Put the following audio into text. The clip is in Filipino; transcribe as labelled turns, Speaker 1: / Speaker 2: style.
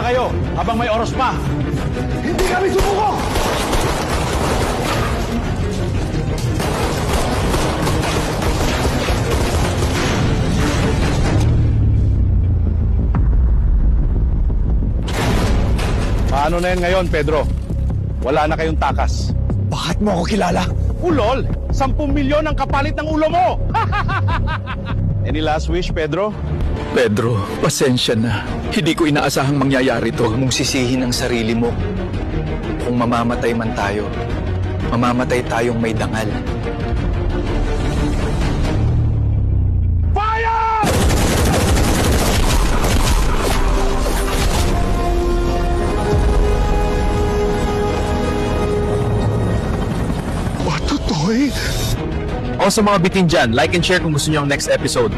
Speaker 1: kayo habang may oras pa.
Speaker 2: Hindi kami sumuko!
Speaker 1: Paano na yan ngayon, Pedro? Wala na kayong takas.
Speaker 2: Bakit mo ako kilala?
Speaker 1: Ulol, 10 milyon ang kapalit ng ulo mo! Any last wish, Pedro?
Speaker 3: Pedro, pasensya na. Hindi ko inaasahang mangyayari to.
Speaker 4: Huwag mong sisihin ang sarili mo. Kung mamamatay man tayo, mamamatay tayong may dangal.
Speaker 1: Fire!
Speaker 2: Matutoy?
Speaker 3: O sa mga bitin dyan, like and share kung gusto nyo ang next episode.